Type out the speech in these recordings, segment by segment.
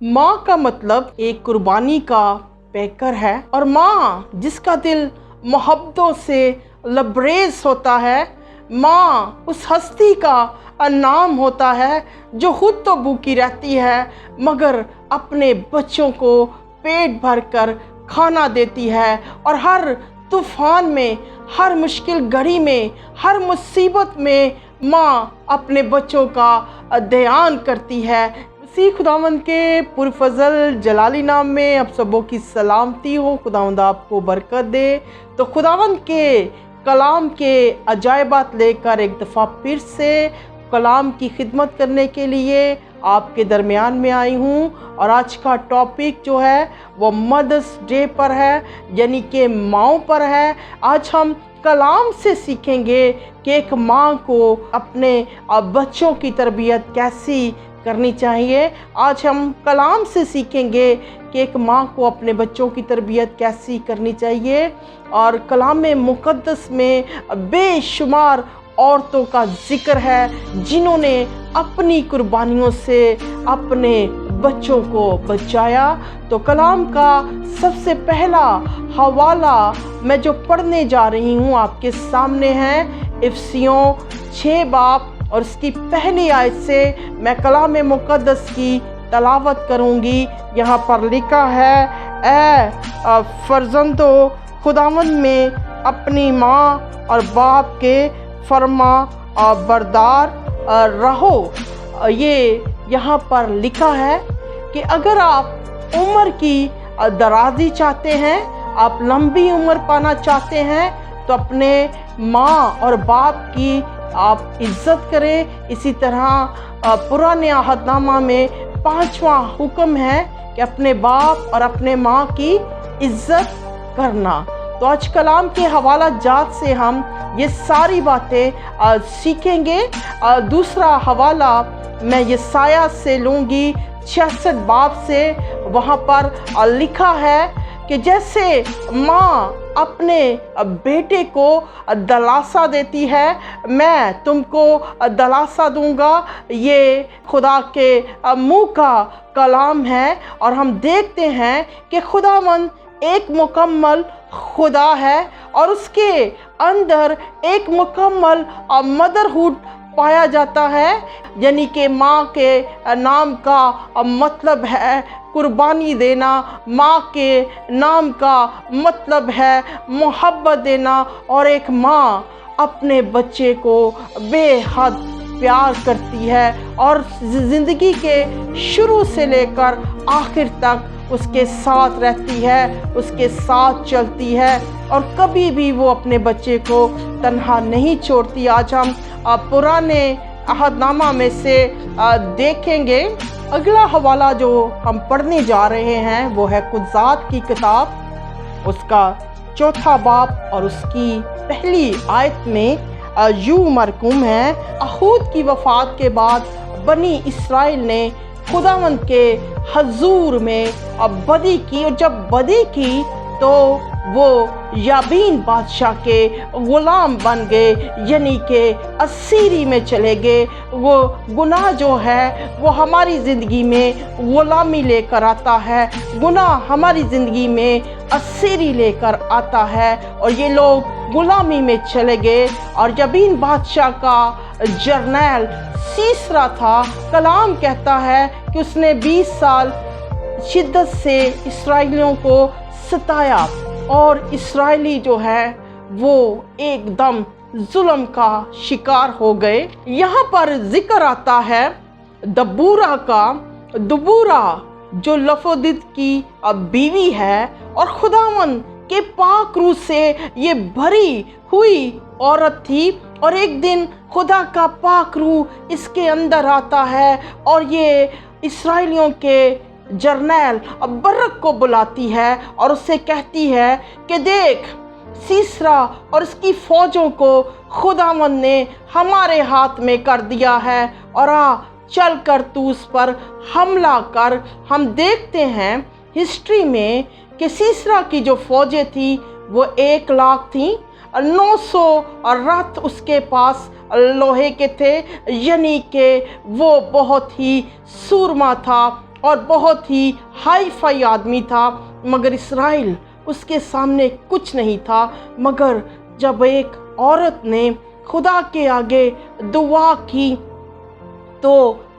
माँ का मतलब एक कुर्बानी का पैकर है, और माँ जिसका दिल मोहब्बतों से लबरेज होता है, माँ उस हस्ती का नाम होता है जो खुद तो भूखी रहती है मगर अपने बच्चों को पेट भर कर खाना देती है, और हर तूफान में, हर मुश्किल घड़ी में, हर मुसीबत में माँ अपने बच्चों का ध्यान करती है। मसीह खुदावंद के पुरफजल जलाली नाम में आप सबों की सलामती हो। खुदावंद आपको बरकत दे। तो खुदावंद के कलाम के अजायबात लेकर एक दफ़ा फिर से कलाम की खिदमत करने के लिए आपके दरमियान में आई हूँ, और आज का टॉपिक जो है वो मदर्स डे पर है, यानी कि माँओं पर है। आज हम कलाम से सीखेंगे कि एक माँ को अपने बच्चों की तरबियत कैसी करनी चाहिए। आज हम कलाम से सीखेंगे कि एक माँ को अपने बच्चों की तरबियत कैसी करनी चाहिए। और कलाम मुक़द्दस में बेशुमार औरतों का जिक्र है जिन्होंने अपनी कुर्बानियों से अपने बच्चों को बचाया। तो कलाम का सबसे पहला हवाला मैं जो पढ़ने जा रही हूँ आपके सामने है इफिसियों 6 बाब और इसकी पहली आयत से मैं कलाम मुक़द्दस की तलावत करूँगी। यहाँ पर लिखा है, ऐ फर्जंदो खुदावंद में अपनी माँ और बाप के फरमा बरदार रहो। ये यहाँ पर लिखा है कि अगर आप उम्र की दराजी चाहते हैं, आप लंबी उम्र पाना चाहते हैं, तो अपने माँ और बाप की आप इज़्ज़त करें। इसी तरह पुराने अहदनामा में 5वां हुक्म है कि अपने बाप और अपने माँ की इज़्ज़त करना। तो आज कलाम के हवाला जात से हम ये सारी बातें सीखेंगे। दूसरा हवाला मैं यसाया से लूँगी 66 बाब से। वहाँ पर लिखा है कि जैसे माँ अपने बेटे को दलासा देती है, मैं तुमको दलासा दूंगा। ये खुदा के मुँह का कलाम है, और हम देखते हैं कि खुदावंद एक मुकम्मल खुदा है और उसके अंदर एक मुकम्मल मदरहुड पाया जाता है, यानी कि माँ के नाम का मतलब है कुर्बानी देना, माँ के नाम का मतलब है मोहब्बत देना, और एक माँ अपने बच्चे को बेहद प्यार करती है और ज़िंदगी के शुरू से लेकर आखिर तक उसके साथ रहती है, उसके साथ चलती है, और कभी भी वो अपने बच्चे को तन्हा नहीं छोड़ती। आज हम पुराने अहदनामा में से देखेंगे। अगला हवाला जो हम पढ़ने जा रहे हैं वो है कुज़ात की किताब, उसका 4 बाब और उसकी पहली आयत में यूं मरकूम है, अहूद की वफ़ात के बाद बनी इस्राइल ने खुदावंद के हजूर में बदी की, और जब बदी की तो वो याबीन बादशाह के ग़ुलाम बन गए, यानी कि असीरी में चले गए। वो गुनाह जो है वो हमारी ज़िंदगी में ग़ुलामी लेकर आता है, गुनाह हमारी ज़िंदगी में असीरी लेकर आता है, और ये लोग ग़ुलामी में चले गए। और याबीन बादशाह का जर्नैल सीसरा था। कलाम कहता है कि उसने 20 साल शिद्दत से इसराइलियों को सताया, और इसराइली जो है वो एकदम जुल्म का शिकार हो गए। यहाँ पर जिक्र आता है दबूरा का। दबूरा जो लफोदित की बीवी है और खुदावन के पाक रूह से ये भरी हुई औरत थी, और एक दिन खुदा का पाक रूह इसके अंदर आता है और ये इसराइलियों के जर्नैल बरक को बुलाती है और उससे कहती है कि देख, सीसरा और इसकी फौजों को खुदावंद ने हमारे हाथ में कर दिया है, और चल कर तू उस पर हमला कर। हम देखते हैं हिस्ट्री में कि सीसरा की जो फौजें थी वो 1 लाख थी, 900 रथ उसके पास लोहे के थे, यानी कि वो बहुत ही सूरमा था। और बहुत ही हाई फाई आदमी था, मगर इसराइल उसके सामने कुछ नहीं था। मगर जब एक औरत ने खुदा के आगे दुआ की, तो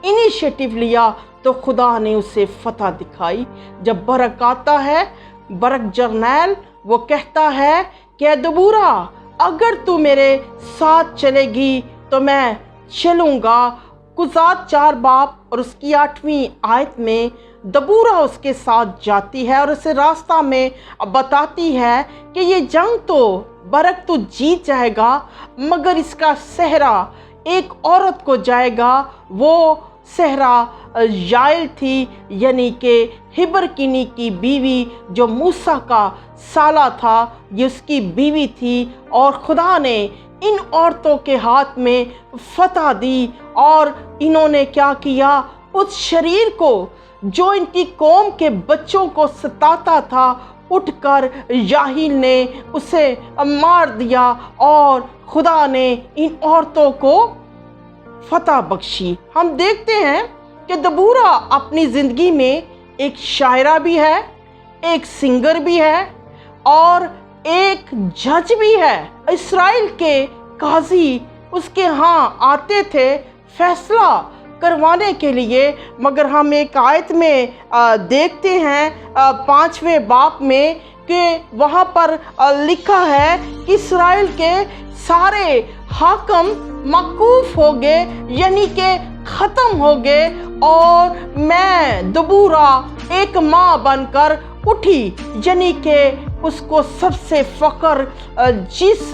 इनिशिएटिव लिया, तो खुदा ने उसे फतह दिखाई। जब बरक आता है, बरक जर्नैल, वो कहता है कि दबूरा, अगर तू मेरे साथ चलेगी तो मैं चलूँगा। कुज़ात 4 बाब और उसकी 8वीं आयत में दबूरा उसके साथ जाती है और उसे रास्ता में बताती है कि ये जंग तो बरक तो जीत जाएगा, मगर इसका सहरा एक औरत को जाएगा। वो सहरा याइल थी, यानी कि हिबरकिनी की बीवी, जो मूसा का साला था, ये उसकी बीवी थी। और खुदा ने इन औरतों के हाथ में फतह दी और इन्होंने क्या किया, उस शरीर को जो इनकी कौम के बच्चों को सताता था, उठकर याहील ने उसे मार दिया और खुदा ने इन औरतों को फतह बख्शी। हम देखते हैं कि दबूरा अपनी ज़िंदगी में एक शायरा भी है, एक सिंगर भी है और एक जज भी है। इस्राएल के काजी उसके यहाँ आते थे फैसला करवाने के लिए, मगर हम एक आयत में देखते हैं 5वें बाब में कि वहाँ पर लिखा है कि इस्राएल के सारे हाकम मकूफ हो गए, यानी कि ख़त्म हो गए, और मैं दबूरा एक माँ बनकर उठी, यानी कि उसको सबसे फ़ख्र जिस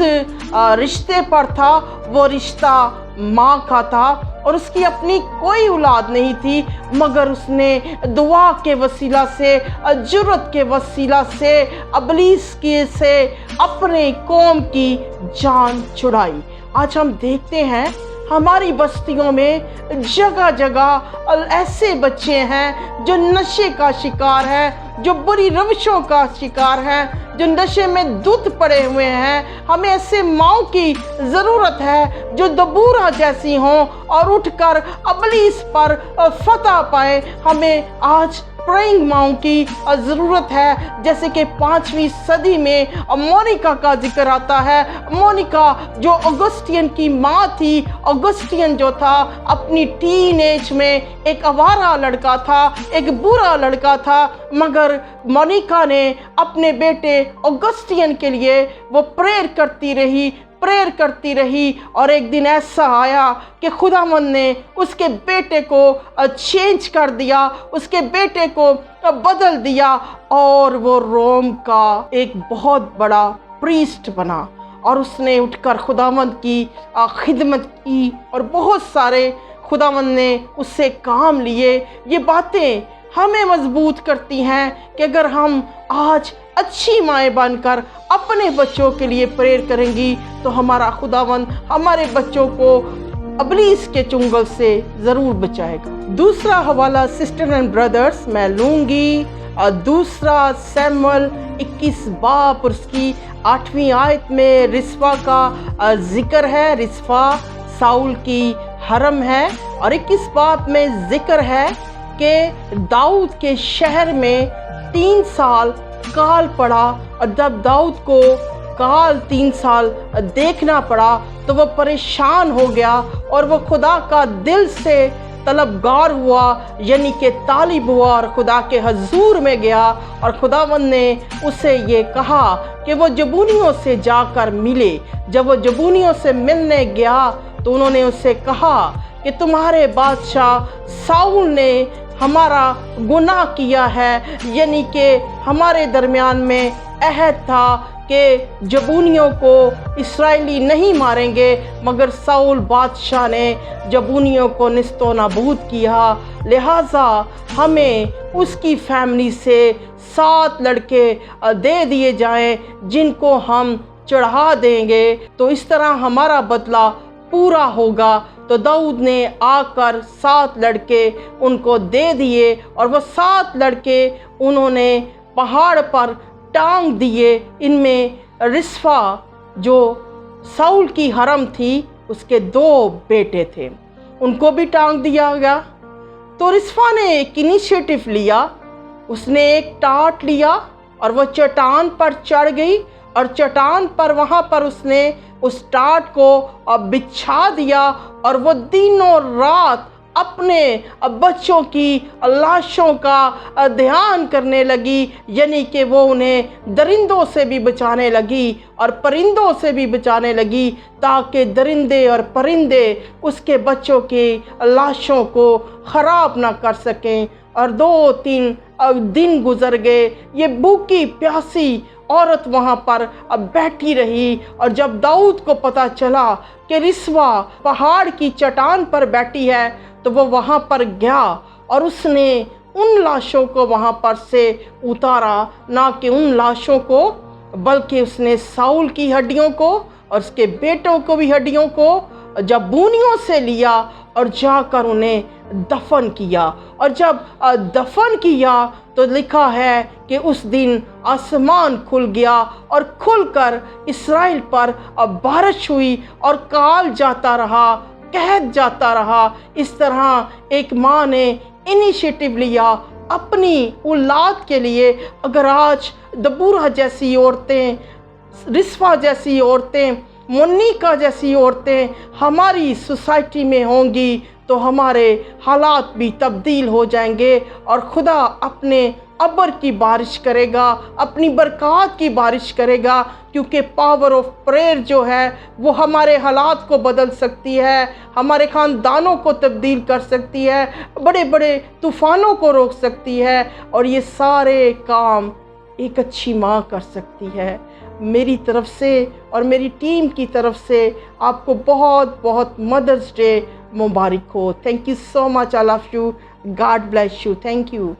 रिश्ते पर था वो रिश्ता माँ का था। और उसकी अपनी कोई औलाद नहीं थी, मगर उसने दुआ के वसीला से, जुर्रत के वसीला से, इब्लीस के से अपने कौम की जान छुड़ाई। आज हम देखते हैं हमारी बस्तियों में जगह जगह ऐसे बच्चे हैं जो नशे का शिकार हैं, जो बुरी रविशों का शिकार हैं, जो नशे में धुत पड़े हुए हैं। हमें ऐसे माँओं की ज़रूरत है जो दबूरा जैसी हों और उठकर इब्लीस पर फतह पाए। हमें आज प्रेइंग माँओं की ज़रूरत है, जैसे कि 5वीं सदी में मोनिका का जिक्र आता है। मोनिका जो ऑगस्टियन की माँ थी, ऑगस्टियन जो था अपनी टीन एज में एक आवारा लड़का था, एक बुरा लड़का था, मगर मोनिका ने अपने बेटे ऑगस्टियन के लिए वो प्रेयर करती रही और एक दिन ऐसा आया कि खुदावंद ने उसके बेटे को चेंज कर दिया, उसके बेटे को बदल दिया और वो रोम का एक बहुत बड़ा प्रीस्ट बना और उसने उठकर खुदावंद की खिदमत की और बहुत सारे खुदावंद ने उससे काम लिए। ये बातें हमें मजबूत करती हैं कि अगर हम आज अच्छी माएँ बनकर अपने बच्चों के लिए प्रेयर करेंगी तो हमारा खुदावंद हमारे बच्चों को इब्लीस के चुंगल से ज़रूर बचाएगा। दूसरा हवाला सिस्टर एंड ब्रदर्स मैं लूँगी, दूसरा सैमुअल 21 बाब और उसकी 8वीं आयत में रिस्फा का जिक्र है। रिस्फा साउल की हरम है और 21 बाब में जिक्र है कि दाऊद के शहर में 3 साल काल पड़ा और जब दाऊद को काल 3 साल देखना पड़ा तो वो परेशान हो गया और वो खुदा का दिल से तलबगार हुआ, यानी कि तालिब हुआ और खुदा के हजूर में गया। और खुदावंद ने उसे ये कहा कि वो जबूनियों से जाकर मिले। जब वो जबूनियों से मिलने गया तो उन्होंने उसे कहा कि तुम्हारे बादशाह साउल ने हमारा गुनाह किया है, यानी कि हमारे दरमियान में अहद था कि जबूनियों को इस्राएली नहीं मारेंगे, मगर साउल बादशाह ने जबूनियों को निस्तो नाबूद किया। लिहाजा हमें उसकी फैमिली से 7 लड़के दे दिए जाएं जिनको हम चढ़ा देंगे, तो इस तरह हमारा बदला पूरा होगा। तो दाऊद ने आकर 7 लड़के उनको दे दिए और वो 7 लड़के उन्होंने पहाड़ पर टांग दिए। इनमें रिस्फा जो साउल की हरम थी उसके 2 बेटे थे, उनको भी टांग दिया गया। तो रिस्वा ने एक इनिशिएटिव लिया, उसने एक टाट लिया और वो चट्टान पर चढ़ गई और चट्टान पर वहाँ पर उसने उस टाट को बिछा दिया और वो दिनों रात अपने बच्चों की लाशों का ध्यान करने लगी, यानी कि वो उन्हें दरिंदों से भी बचाने लगी और परिंदों से भी बचाने लगी, ताकि दरिंदे और परिंदे उसके बच्चों की लाशों को ख़राब ना कर सकें। और 2-3 दिन गुजर गए, ये भूखी प्यासी औरत वहाँ पर बैठी रही। और जब दाऊद को पता चला कि रिस्वा पहाड़ की चट्टान पर बैठी है, तो वो वहाँ पर गया और उसने उन लाशों को वहाँ पर से उतारा, ना कि उन लाशों को, बल्कि उसने साउल की हड्डियों को और उसके बेटों को भी हड्डियों को जब बूनियों से लिया और जाकर उन्हें दफन किया। और जब दफन किया तो लिखा है कि उस दिन आसमान खुल गया और खुलकर इस्राएल पर बारिश हुई और काल जाता रहा, कहत जाता रहा। इस तरह एक माँ ने इनिशिएटिव लिया अपनी औलाद के लिए। अगर आज दबूरा जैसी औरतें, रिस्वा जैसी औरतें, मोनिका जैसी औरतें हमारी सोसाइटी में होंगी तो हमारे हालात भी तब्दील हो जाएंगे और खुदा अपने अबर की बारिश करेगा, अपनी बरकत की बारिश करेगा, क्योंकि पावर ऑफ प्रेयर जो है वो हमारे हालात को बदल सकती है, हमारे ख़ानदानों को तब्दील कर सकती है, बड़े बड़े तूफ़ानों को रोक सकती है, और ये सारे काम एक अच्छी माँ कर सकती है। मेरी तरफ से और मेरी टीम की तरफ से आपको बहुत बहुत मदर्स डे मुबारक हो। Thank you so much, I love you, God bless you, thank you.